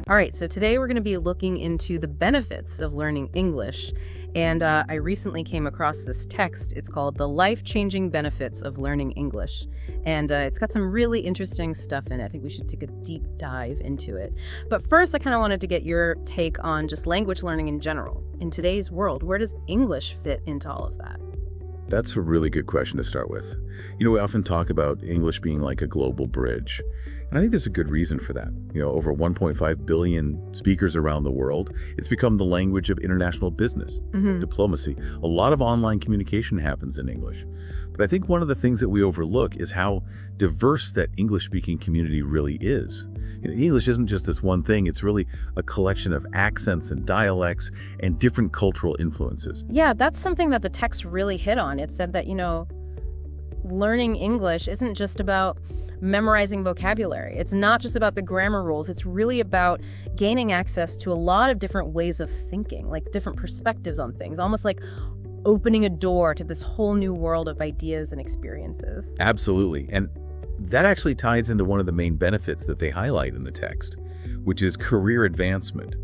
All right, so today we're going to be looking into the benefits of learning English. And I recently came across this text. It's called The Life-Changing Benefits of Learning English. And it's got some really interesting stuff in it. I think we should take a deep dive into it. But first, I kind of wanted to get your take on just language learning in general. In today's world, where does English fit into all of that? That's a really good question to start with. We often talk about English being like a global bridge. And I think there's a good reason for that. Over 1.5 billion speakers around the world. It's become the language of international business, diplomacy. A lot of online communication happens in English. But I think one of the things that we overlook is how diverse that English-speaking community really is. English isn't just this one thing. It's really a collection of accents and dialects and different cultural influences. Yeah, that's something that the text really hit on. It said that, learning English isn't just about memorizing vocabulary. It's not just about the grammar rules. It's really about gaining access to a lot of different ways of thinking, like different perspectives on things, almost like opening a door to this whole new world of ideas and experiences. Absolutely. And that actually ties into one of the main benefits that they highlight in the text, which is career advancement.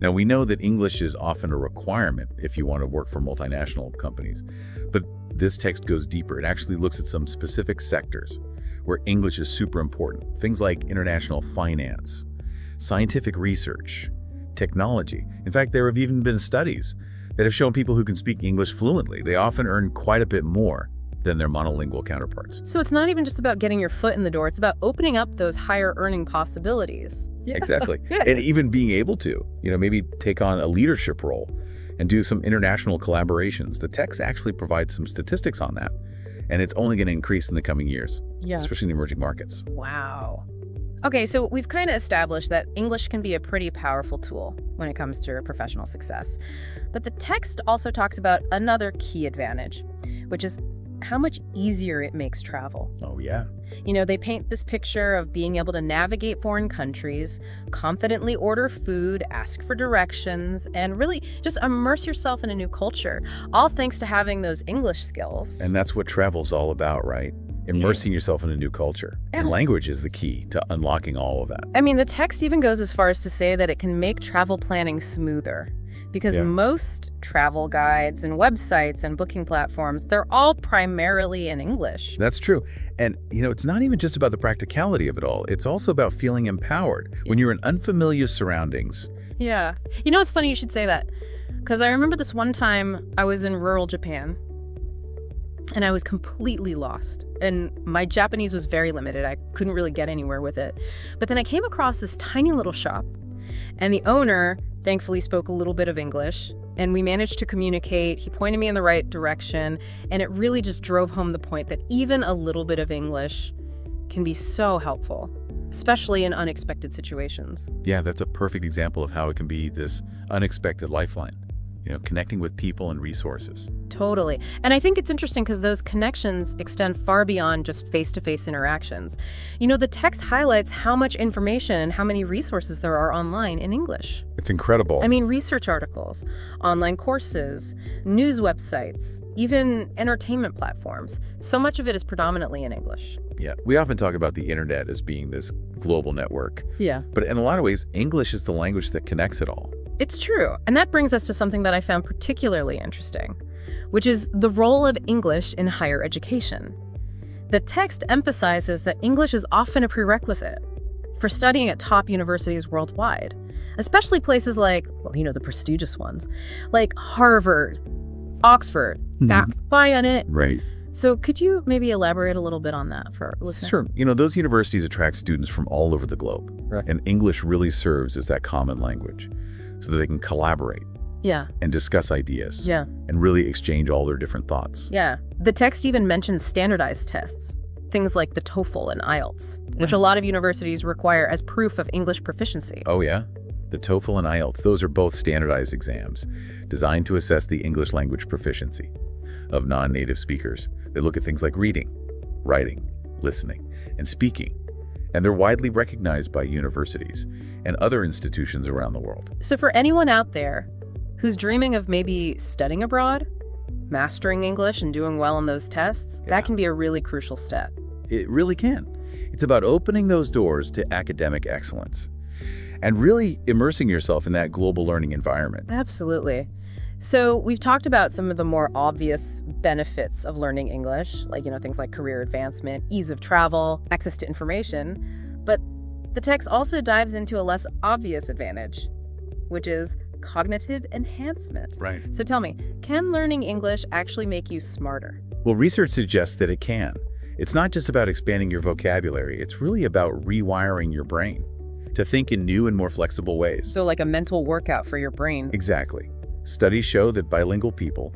Now, we know that English is often a requirement if you want to work for multinational companies, but this text goes deeper. It actually looks at some specific sectors where English is super important. Things like international finance, scientific research, technology. In fact, there have even been studies that have shown people who can speak English fluently, they often earn quite a bit more than their monolingual counterparts. So it's not even just about getting your foot in the door, it's about opening up those higher earning possibilities. Yeah. Exactly. And even being able to, maybe take on a leadership role and do some international collaborations. The text actually provides some statistics on that. And it's only going to increase in the coming years, especially in the emerging markets. Wow. Okay, so we've kind of established that English can be a pretty powerful tool when it comes to professional success. But the text also talks about another key advantage, which is how much easier it makes travel. Oh, yeah. They paint this picture of being able to navigate foreign countries, confidently order food, ask for directions, and really just immerse yourself in a new culture, all thanks to having those English skills. And that's what travel's all about, right? Immersing yourself in a new culture. And language is the key to unlocking all of that. I mean, the text even goes as far as to say that it can make travel planning smoother. Because most travel guides and websites and booking platforms, they're all primarily in English. That's true. And, it's not even just about the practicality of it all. It's also about feeling empowered when you're in unfamiliar surroundings. Yeah. It's funny you should say that. Because I remember this one time I was in rural Japan and I was completely lost. And my Japanese was very limited. I couldn't really get anywhere with it. But then I came across this tiny little shop and the owner thankfully spoke a little bit of English, and we managed to communicate. He pointed me in the right direction, and it really just drove home the point that even a little bit of English can be so helpful, especially in unexpected situations. Yeah, that's a perfect example of how it can be this unexpected lifeline, connecting with people and resources. Totally. And I think it's interesting because those connections extend far beyond just face-to-face interactions. The text highlights how much information and how many resources there are online in English. It's incredible. I mean, research articles, online courses, news websites, even entertainment platforms. So much of it is predominantly in English. Yeah, we often talk about the internet as being this global network. Yeah. But in a lot of ways, English is the language that connects it all. It's true. And that brings us to something that I found particularly interesting, which is the role of English in higher education. The text emphasizes that English is often a prerequisite for studying at top universities worldwide, especially places like, the prestigious ones, like Harvard, Oxford, backed by on it. Right. So could you maybe elaborate a little bit on that for our listeners? Sure. Those universities attract students from all over the globe. Right. And English really serves as that common language so that they can collaborate. Yeah. And discuss ideas. Yeah. And really exchange all their different thoughts. Yeah. The text even mentions standardized tests, things like the TOEFL and IELTS, which a lot of universities require as proof of English proficiency. Oh, yeah. The TOEFL and IELTS, those are both standardized exams designed to assess the English language proficiency of non-native speakers. They look at things like reading, writing, listening, and speaking. And they're widely recognized by universities and other institutions around the world. So for anyone out there who's dreaming of maybe studying abroad, mastering English and doing well on those tests, that can be a really crucial step. It really can. It's about opening those doors to academic excellence. and really immersing yourself in that global learning environment. Absolutely. So we've talked about some of the more obvious benefits of learning English, like, things like career advancement, ease of travel, access to information. But the text also dives into a less obvious advantage, which is cognitive enhancement. Right. So tell me, can learning English actually make you smarter? Well, research suggests that it can. It's not just about expanding your vocabulary, it's really about rewiring your brain to think in new and more flexible ways. So like a mental workout for your brain. Exactly. Studies show that bilingual people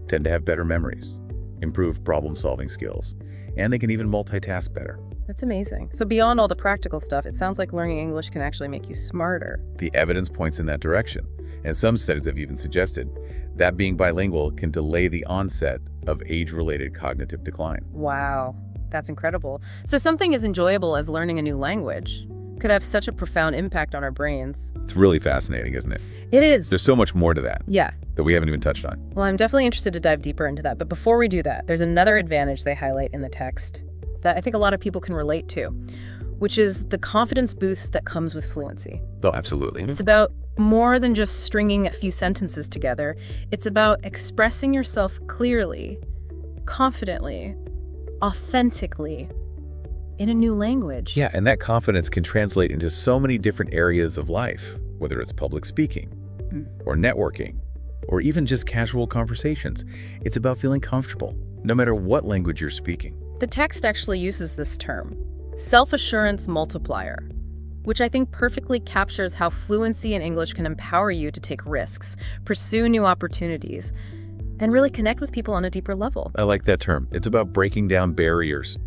tend to have better memories, improved problem-solving skills, and they can even multitask better. That's amazing. So beyond all the practical stuff, it sounds like learning English can actually make you smarter. The evidence points in that direction, and some studies have even suggested that being bilingual can delay the onset of age-related cognitive decline. Wow, that's incredible. So something as enjoyable as learning a new language could have such a profound impact on our brains. It's really fascinating, isn't it? It is. There's so much more to that. Yeah. That we haven't even touched on. Well, I'm definitely interested to dive deeper into that. But before we do that, there's another advantage they highlight in the text that I think a lot of people can relate to, which is the confidence boost that comes with fluency. Oh, absolutely. It's about more than just stringing a few sentences together. It's about expressing yourself clearly, confidently, authentically, in a new language. Yeah, and that confidence can translate into so many different areas of life, whether it's public speaking or networking or even just casual conversations. It's about feeling comfortable, no matter what language you're speaking. The text actually uses this term, self-assurance multiplier, which I think perfectly captures how fluency in English can empower you to take risks, pursue new opportunities, and really connect with people on a deeper level. I like that term. It's about breaking down barriers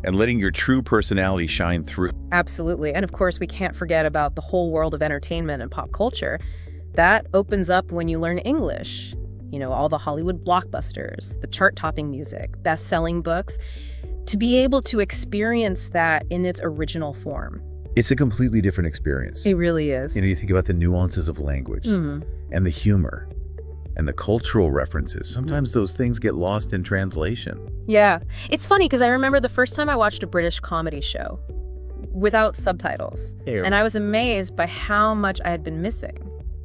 and letting your true personality shine through. Absolutely. And of course, we can't forget about the whole world of entertainment and pop culture. That opens up when you learn English. All the Hollywood blockbusters, the chart-topping music, best-selling books. To be able to experience that in its original form. It's a completely different experience. It really is. You think about the nuances of language and the humor and the cultural references. Sometimes those things get lost in translation. Yeah. It's funny because I remember the first time I watched a British comedy show without subtitles. And I was amazed by how much I had been missing.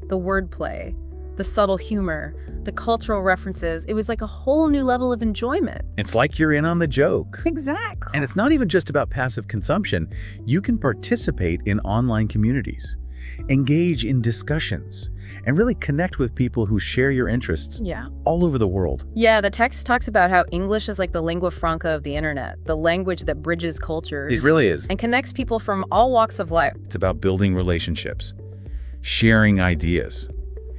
The wordplay, the subtle humor, the cultural references. It was like a whole new level of enjoyment. It's like you're in on the joke. Exactly. And it's not even just about passive consumption. You can participate in online communities, engage in discussions, and really connect with people who share your interests all over the world. Yeah, the text talks about how English is like the lingua franca of the internet, the language that bridges cultures. It really is. And connects people from all walks of life. It's about building relationships, sharing ideas,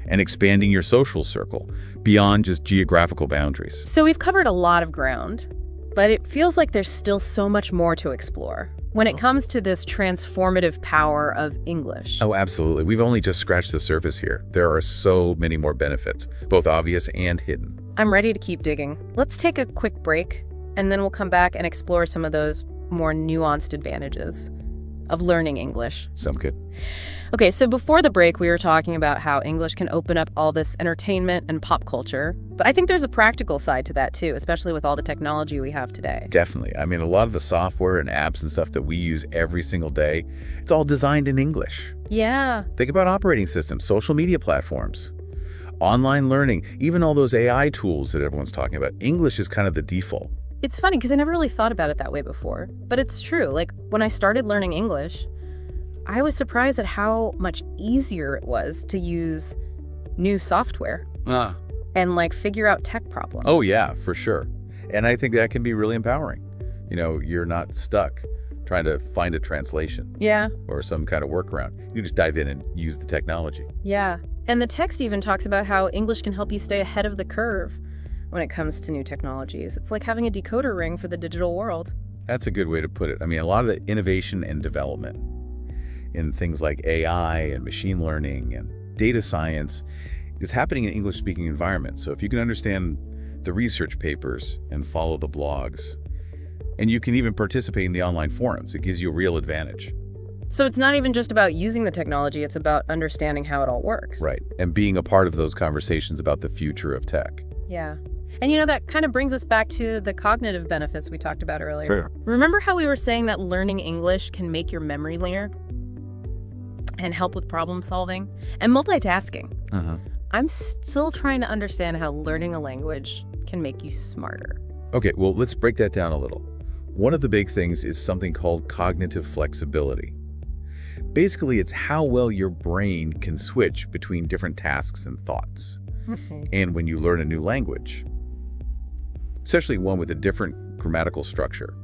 and expanding your social circle beyond just geographical boundaries. So we've covered a lot of ground, but it feels like there's still so much more to explore when it comes to this transformative power of English. Oh, absolutely. We've only just scratched the surface here. There are so many more benefits, both obvious and hidden. I'm ready to keep digging. Let's take a quick break, and then we'll come back and explore some of those more nuanced advantages of learning English. Sounds good. Okay, so before the break, we were talking about how English can open up all this entertainment and pop culture. But I think there's a practical side to that too, especially with all the technology we have today. Definitely. I mean, a lot of the software and apps and stuff that we use every single day, it's all designed in English. Yeah. Think about operating systems, social media platforms, online learning, even all those AI tools that everyone's talking about. English is kind of the default. It's funny because I never really thought about it that way before, but it's true. Like when I started learning English, I was surprised at how much easier it was to use new software and like figure out tech problems. Oh yeah, for sure. And I think that can be really empowering. You're not stuck trying to find a translation or some kind of workaround. You just dive in and use the technology. Yeah. And the text even talks about how English can help you stay ahead of the curve when it comes to new technologies. It's like having a decoder ring for the digital world. That's a good way to put it. I mean, a lot of the innovation and development in things like AI and machine learning and data science is happening in English-speaking environments. So if you can understand the research papers and follow the blogs, and you can even participate in the online forums, it gives you a real advantage. So it's not even just about using the technology, it's about understanding how it all works. Right, and being a part of those conversations about the future of tech. Yeah. And that kind of brings us back to the cognitive benefits we talked about earlier. Sure. Remember how we were saying that learning English can make your memory linear? and help with problem solving and multitasking. Uh-huh. I'm still trying to understand how learning a language can make you smarter. Okay, well, let's break that down a little. One of the big things is something called cognitive flexibility. Basically, it's how well your brain can switch between different tasks and thoughts. And when you learn a new language, especially one with a different grammatical structure,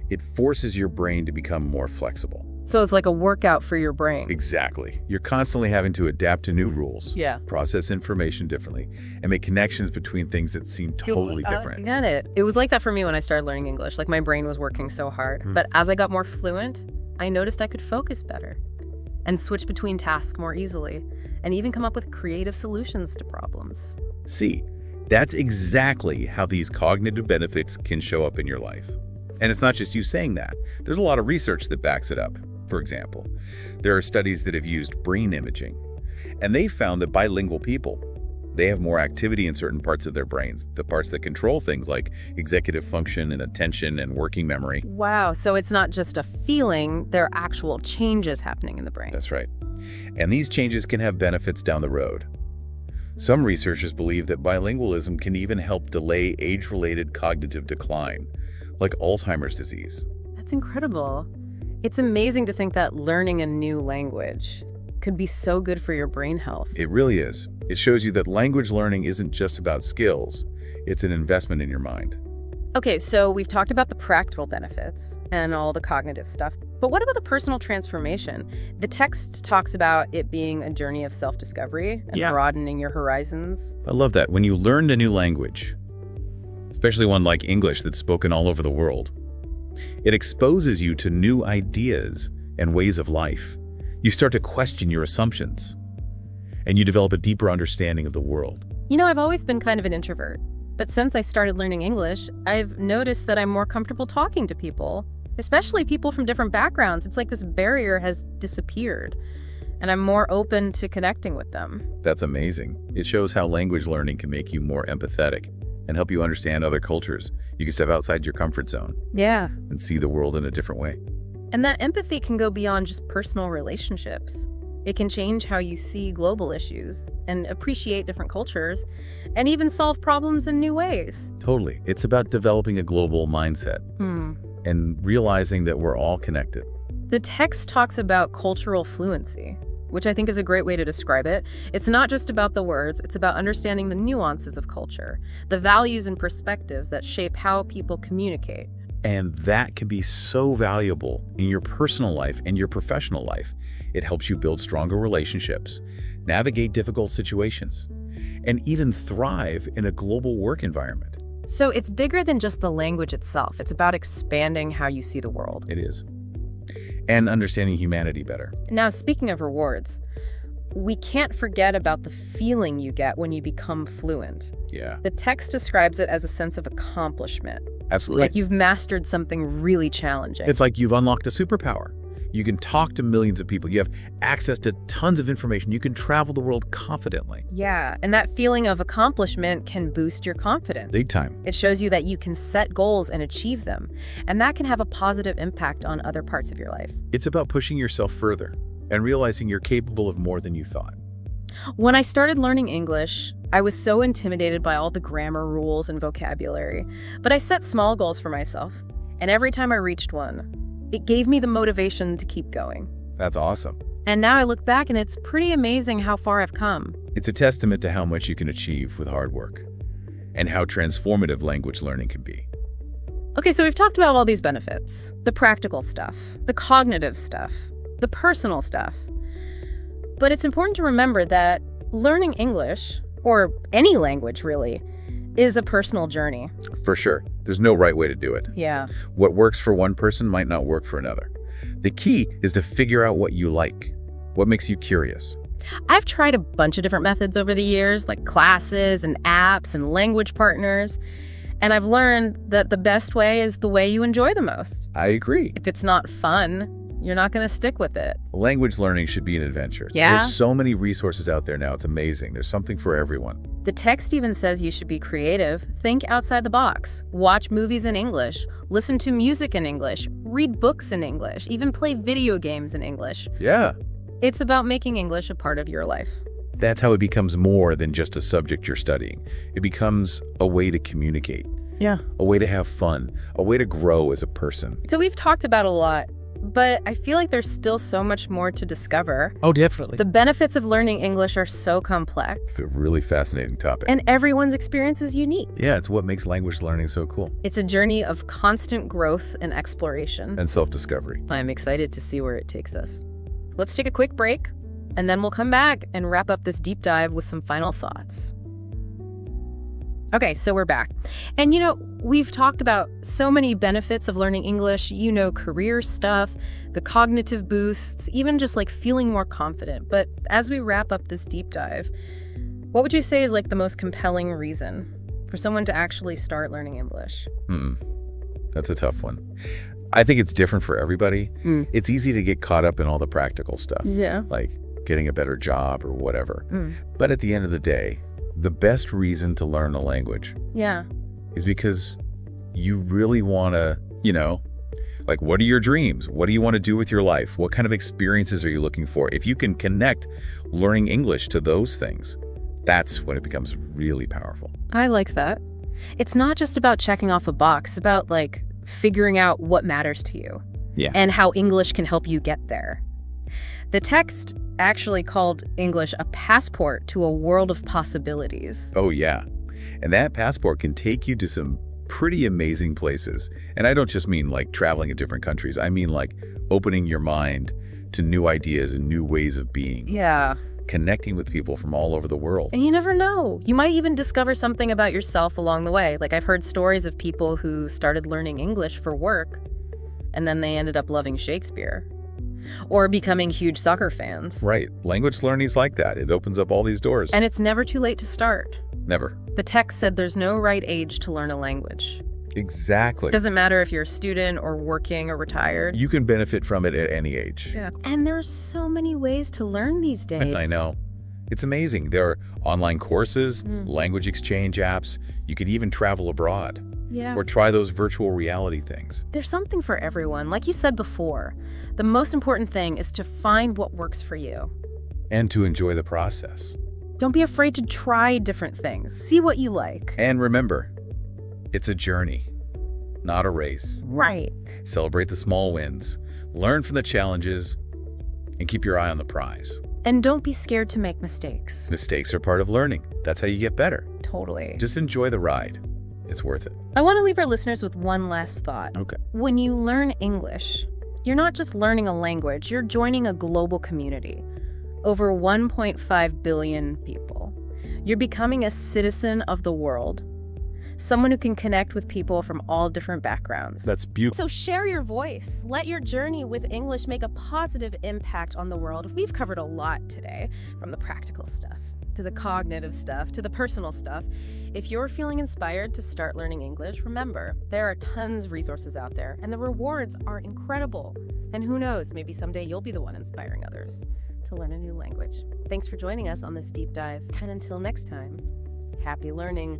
it forces your brain to become more flexible. So it's like a workout for your brain. Exactly. You're constantly having to adapt to new rules, Yeah. process information differently, and make connections between things that seem totally different. Got it. It was like that for me when I started learning English. Like my brain was working so hard. But as I got more fluent, I noticed I could focus better and switch between tasks more easily and even come up with creative solutions to problems. See, that's exactly how these cognitive benefits can show up in your life. And it's not just you saying that. There's a lot of research that backs it up. For example, there are studies that have used brain imaging, and they found that bilingual people, they have more activity in certain parts of their brains, the parts that control things like executive function and attention and working memory. Wow, so it's not just a feeling, there are actual changes happening in the brain. That's right. And these changes can have benefits down the road. Some researchers believe that bilingualism can even help delay age-related cognitive decline, like Alzheimer's disease. That's incredible. It's amazing to think that learning a new language could be so good for your brain health. It really is. It shows you that language learning isn't just about skills, it's an investment in your mind. Okay, so we've talked about the practical benefits and all the cognitive stuff, but what about the personal transformation? The text talks about it being a journey of self-discovery and broadening your horizons. I love that. When you learn a new language, especially one like English that's spoken all over the world, it exposes you to new ideas and ways of life. You start to question your assumptions, and you develop a deeper understanding of the world. You know, I've always been kind of an introvert, but since I started learning English, I've noticed that I'm more comfortable talking to people, especially people from different backgrounds. It's like this barrier has disappeared, and I'm more open to connecting with them. That's amazing. It shows how language learning can make you more empathetic and help you understand other cultures. You can step outside your comfort zone Yeah. and see the world in a different way. And that empathy can go beyond just personal relationships. It can change how you see global issues and appreciate different cultures and even solve problems in new ways. Totally. It's about developing a global mindset and realizing that we're all connected. The text talks about cultural fluency, which I think is a great way to describe it. It's not just about the words, it's about understanding the nuances of culture, the values and perspectives that shape how people communicate. And that can be so valuable in your personal life and your professional life. It helps you build stronger relationships, navigate difficult situations, and even thrive in a global work environment. So it's bigger than just the language itself. It's about expanding how you see the world. It is. And understanding humanity better. Now, speaking of rewards, we can't forget about the feeling you get when you become fluent. Yeah, The text describes it as a sense of accomplishment, absolutely. like you've mastered something really challenging. It's like you've unlocked a superpower. You can talk to millions of people. You have access to tons of information. You can travel the world confidently. Yeah, and that feeling of accomplishment can boost your confidence. Big time. It shows you that you can set goals and achieve them, and that can have a positive impact on other parts of your life. It's about pushing yourself further and realizing you're capable of more than you thought. When I started learning English, I was so intimidated by all the grammar rules and vocabulary, but I set small goals for myself, and every time I reached one, it gave me the motivation to keep going. That's awesome. And now I look back and it's pretty amazing how far I've come. It's a testament to how much you can achieve with hard work and how transformative language learning can be. Okay, so we've talked about all these benefits, the practical stuff, the cognitive stuff, the personal stuff. But it's important to remember that learning English, or any language really, is a personal journey. For sure. There's no right way to do it. Yeah. What works for one person might not work for another. The key is to figure out what you like, what makes you curious. I've tried a bunch of different methods over the years, like classes and apps and language partners, and I've learned that the best way is the way you enjoy the most. I agree. If it's not fun, you're not going to stick with it. Language learning should be an adventure. Yeah. There's so many resources out there now. It's amazing. There's something for everyone. The text even says you should be creative, think outside the box, watch movies in English, listen to music in English, read books in English, even play video games in English. Yeah. It's about making English a part of your life. That's how it becomes more than just a subject you're studying. It becomes a way to communicate, Yeah. a way to have fun, a way to grow as a person. So we've talked about a lot, but I feel like there's still so much more to discover. Oh, definitely. The benefits of learning English are so complex, It's a really fascinating topic. and everyone's experience is unique. Yeah, it's what makes language learning so cool. It's a journey of constant growth and exploration. And self-discovery. I'm excited to see where it takes us. Let's take a quick break, and then we'll come back and wrap up this deep dive with some final thoughts. Okay, so we're back. And we've talked about so many benefits of learning English, career stuff, the cognitive boosts, even just like feeling more confident. But as we wrap up this deep dive, what would you say is like the most compelling reason for someone to actually start learning English? That's a tough one. I think it's different for everybody. It's easy to get caught up in all the practical stuff. Yeah. Like getting a better job or whatever. But at the end of the day, the best reason to learn a language Yeah. is because you really want to, like, what are your dreams? What do you want to do with your life? What kind of experiences are you looking for? If you can connect learning English to those things, that's when it becomes really powerful. I like that. It's not just about checking off a box, it's about like figuring out what matters to you. Yeah. And how English can help you get there. The text actually called English a passport to a world of possibilities. Oh, yeah. And that passport can take you to some pretty amazing places. And I don't just mean like traveling to different countries. I mean like opening your mind to new ideas and new ways of being. Yeah. Connecting with people from all over the world. And you never know. You might even discover something about yourself along the way. Like I've heard stories of people who started learning English for work, and then they ended up loving Shakespeare. Or becoming huge soccer fans. Right. Language learning's like that. It opens up all these doors. And it's never too late to start. Never. The text said there's no right age to learn a language. Exactly. It doesn't matter if you're a student or working or retired. You can benefit from it at any age. Yeah. And there's so many ways to learn these days. I know. It's amazing. There are online courses, language exchange apps. You could even travel abroad. Yeah. Or try those virtual reality things. There's something for everyone. Like you said before, the most important thing is to find what works for you. And to enjoy the process. Don't be afraid to try different things. See what you like. And remember, it's a journey, not a race. Right. Celebrate the small wins, learn from the challenges, and keep your eye on the prize. And don't be scared to make mistakes. Mistakes are part of learning. That's how you get better. Totally. Just enjoy the ride. It's worth it. I want to leave our listeners with one last thought. Okay. When you learn English, you're not just learning a language, you're joining a global community. Over 1.5 billion people. You're becoming a citizen of the world. Someone who can connect with people from all different backgrounds. That's beautiful. So share your voice. Let your journey with English make a positive impact on the world. We've covered a lot today, from the practical stuff to the cognitive stuff to the personal stuff. If you're feeling inspired to start learning English, remember, there are tons of resources out there, and the rewards are incredible. And who knows, maybe someday you'll be the one inspiring others to learn a new language. Thanks for joining us on this deep dive, and until next time, happy learning.